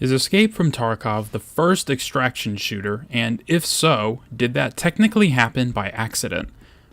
Is Escape from Tarkov the first extraction shooter, and if so, did that technically happen by accident?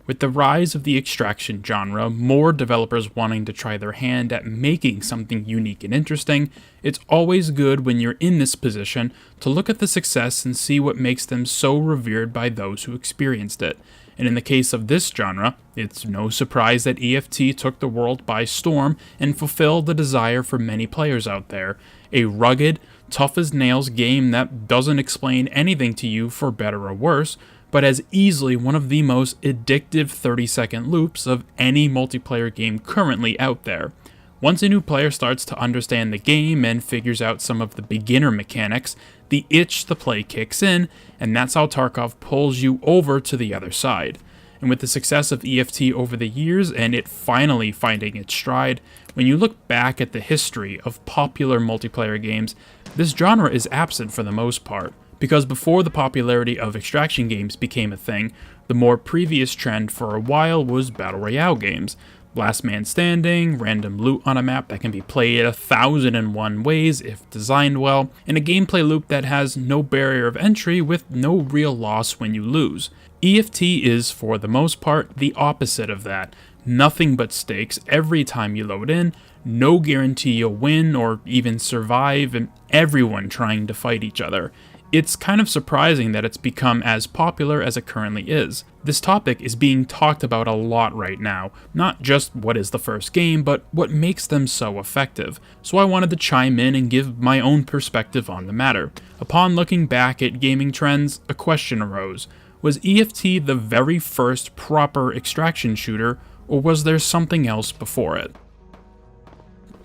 With the rise of the extraction genre, more developers wanting to try their hand at making something unique and interesting, it's always good when you're in this position to look at the success and see what makes them so revered by those who experienced it. And in the case of this genre, it's no surprise that EFT took the world by storm and fulfilled the desire for many players out there. A rugged, tough-as-nails game that doesn't explain anything to you for better or worse, but has easily one of the most addictive 30-second loops of any multiplayer game currently out there. Once a new player starts to understand the game and figures out some of the beginner mechanics, the itch to play kicks in, and that's how Tarkov pulls you over to the other side. And with the success of EFT over the years and it finally finding its stride, when you look back at the history of popular multiplayer games, this genre is absent for the most part. Because before the popularity of extraction games became a thing, the more previous trend for a while was Battle Royale games. Last man standing, random loot on a map that can be played 1,001 ways if designed well, and a gameplay loop that has no barrier of entry with no real loss when you lose. EFT is, for the most part, the opposite of that. Nothing but stakes every time you load in, no guarantee you'll win or even survive, and everyone trying to fight each other. It's kind of surprising that it's become as popular as it currently is. This topic is being talked about a lot right now, not just what is the first game, but what makes them so effective. So I wanted to chime in and give my own perspective on the matter. Upon looking back at gaming trends, a question arose. Was EFT the very first proper extraction shooter, or was there something else before it?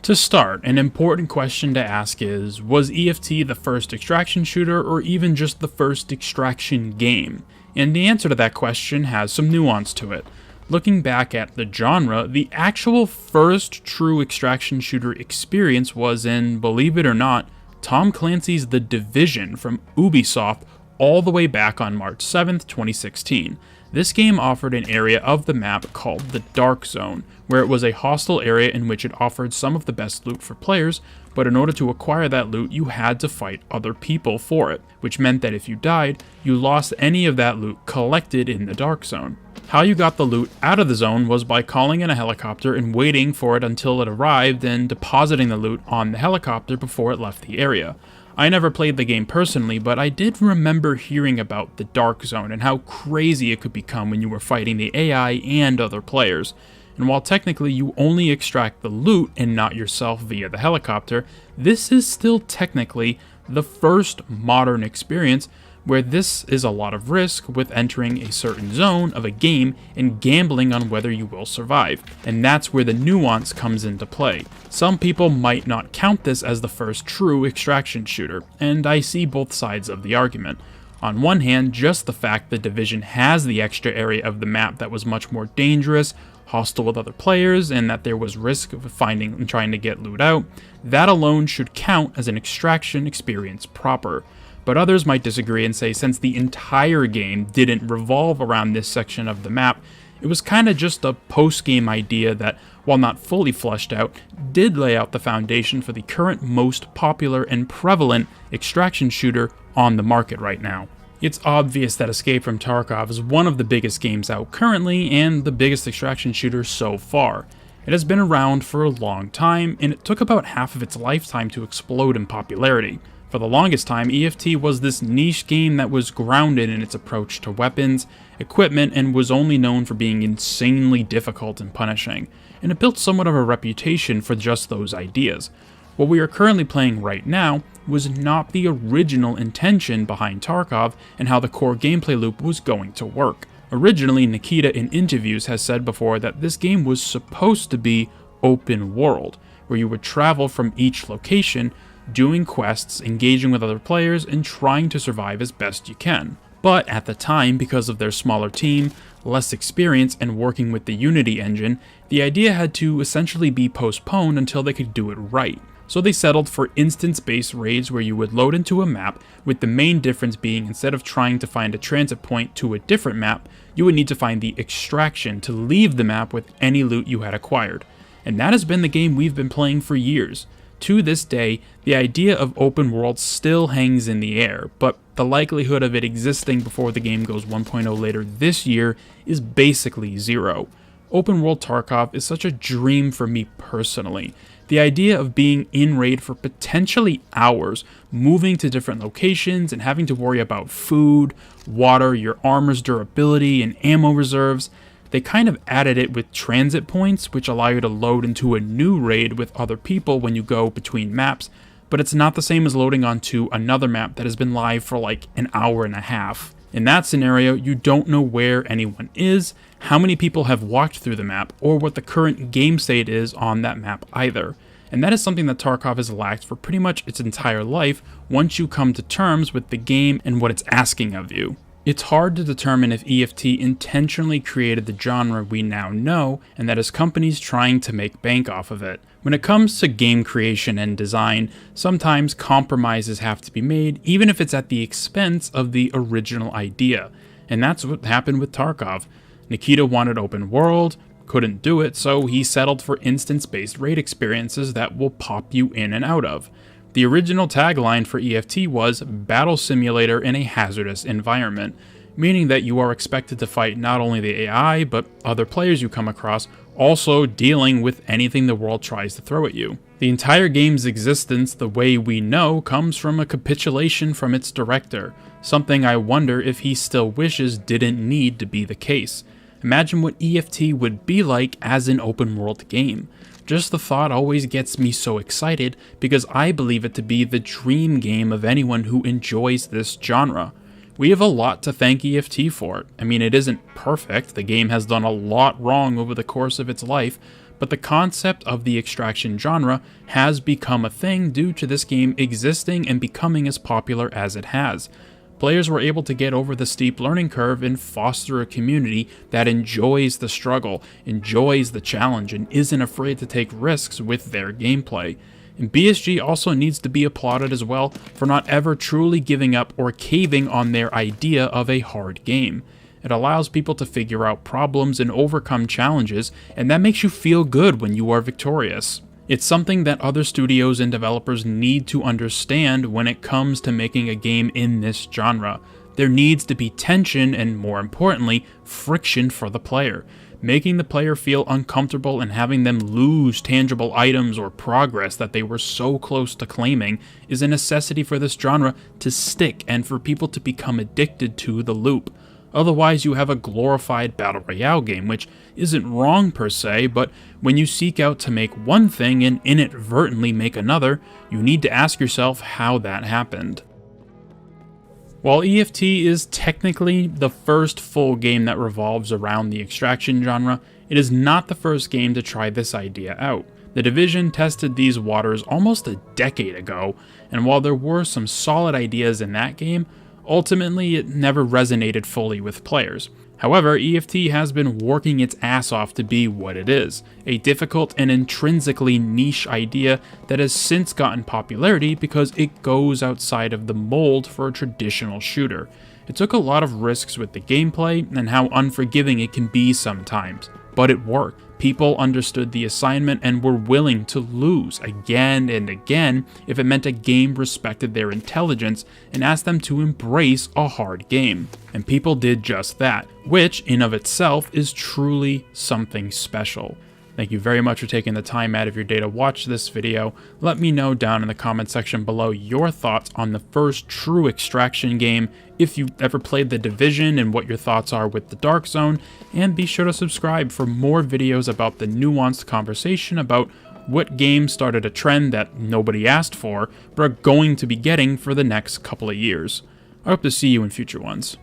To start, an important question to ask is, was EFT the first extraction shooter or even just the first extraction game? And the answer to that question has some nuance to it. Looking back at the genre, the actual first true extraction shooter experience was in, believe it or not, Tom Clancy's The Division from Ubisoft all the way back on March 7th, 2016. This game offered an area of the map called the Dark Zone, where it was a hostile area in which it offered some of the best loot for players, but in order to acquire that loot, you had to fight other people for it, which meant that if you died, you lost any of that loot collected in the Dark Zone. How you got the loot out of the zone was by calling in a helicopter and waiting for it until it arrived and depositing the loot on the helicopter before it left the area. I never played the game personally, but I did remember hearing about the Dark Zone and how crazy it could become when you were fighting the AI and other players. And while technically you only extract the loot and not yourself via the helicopter, this is still technically the first modern experience where this is a lot of risk with entering a certain zone of a game and gambling on whether you will survive. And that's where the nuance comes into play. Some people might not count this as the first true extraction shooter, and I see both sides of the argument. On one hand, just the fact the Division has the extra area of the map that was much more dangerous, hostile with other players, and that there was risk of finding and trying to get loot out, that alone should count as an extraction experience proper. But others might disagree and say since the entire game didn't revolve around this section of the map, it was kinda just a post-game idea that, while not fully fleshed out, did lay out the foundation for the current most popular and prevalent extraction shooter on the market right now. It's obvious that Escape from Tarkov is one of the biggest games out currently and the biggest extraction shooter so far. It has been around for a long time, and it took about half of its lifetime to explode in popularity. For the longest time, EFT was this niche game that was grounded in its approach to weapons, equipment, and was only known for being insanely difficult and punishing, and it built somewhat of a reputation for just those ideas. What we are currently playing right now was not the original intention behind Tarkov and how the core gameplay loop was going to work. Originally, Nikita in interviews has said before that this game was supposed to be open world, where you would travel from each location, doing quests, engaging with other players, and trying to survive as best you can. But at the time, because of their smaller team, less experience, and working with the Unity engine, the idea had to essentially be postponed until they could do it right. So they settled for instance-based raids where you would load into a map, with the main difference being instead of trying to find a transit point to a different map, you would need to find the extraction to leave the map with any loot you had acquired. And that has been the game we've been playing for years. To this day, the idea of open world still hangs in the air, but the likelihood of it existing before the game goes 1.0 later this year is basically zero. Open world Tarkov is such a dream for me personally. The idea of being in raid for potentially hours, moving to different locations and having to worry about food, water, your armor's durability, and ammo reserves. They kind of added it with transit points, which allow you to load into a new raid with other people when you go between maps, but it's not the same as loading onto another map that has been live for like an hour and a half. In that scenario, you don't know where anyone is, how many people have walked through the map, or what the current game state is on that map either. And that is something that Tarkov has lacked for pretty much its entire life once you come to terms with the game and what it's asking of you. It's hard to determine if EFT intentionally created the genre we now know, and that is companies trying to make bank off of it. When it comes to game creation and design, sometimes compromises have to be made, even if it's at the expense of the original idea. And that's what happened with Tarkov. Nikita wanted open world, couldn't do it, so he settled for instance-based raid experiences that will pop you in and out of. The original tagline for EFT was Battle Simulator in a Hazardous Environment, meaning that you are expected to fight not only the AI, but other players you come across, also dealing with anything the world tries to throw at you. The entire game's existence, the way we know, comes from a capitulation from its director, something I wonder if he still wishes didn't need to be the case. Imagine what EFT would be like as an open world game. Just the thought always gets me so excited because I believe it to be the dream game of anyone who enjoys this genre. We have a lot to thank EFT for it. I mean, it isn't perfect, the game has done a lot wrong over the course of its life, but the concept of the extraction genre has become a thing due to this game existing and becoming as popular as it has. Players were able to get over the steep learning curve and foster a community that enjoys the struggle, enjoys the challenge, and isn't afraid to take risks with their gameplay. And BSG also needs to be applauded as well for not ever truly giving up or caving on their idea of a hard game. It allows people to figure out problems and overcome challenges, and that makes you feel good when you are victorious. It's something that other studios and developers need to understand when it comes to making a game in this genre. There needs to be tension and, more importantly, friction for the player. Making the player feel uncomfortable and having them lose tangible items or progress that they were so close to claiming is a necessity for this genre to stick and for people to become addicted to the loop. Otherwise, you have a glorified battle royale game, which isn't wrong per se, but when you seek out to make one thing and inadvertently make another, you need to ask yourself how that happened. While EFT is technically the first full game that revolves around the extraction genre, it is not the first game to try this idea out. The Division tested these waters almost a decade ago, and while there were some solid ideas in that game, ultimately it never resonated fully with players. However, EFT has been working its ass off to be what it is, a difficult and intrinsically niche idea that has since gotten popularity because it goes outside of the mold for a traditional shooter. It took a lot of risks with the gameplay and how unforgiving it can be sometimes, but it worked. People understood the assignment and were willing to lose again and again if it meant a game respected their intelligence and asked them to embrace a hard game. And people did just that, which in of itself is truly something special. Thank you very much for taking the time out of your day to watch this video. Let me know down in the comment section below your thoughts on the first true extraction game, if you ever played The Division and what your thoughts are with the Dark Zone, and be sure to subscribe for more videos about the nuanced conversation about what games started a trend that nobody asked for, but are going to be getting for the next couple of years. I hope to see you in future ones.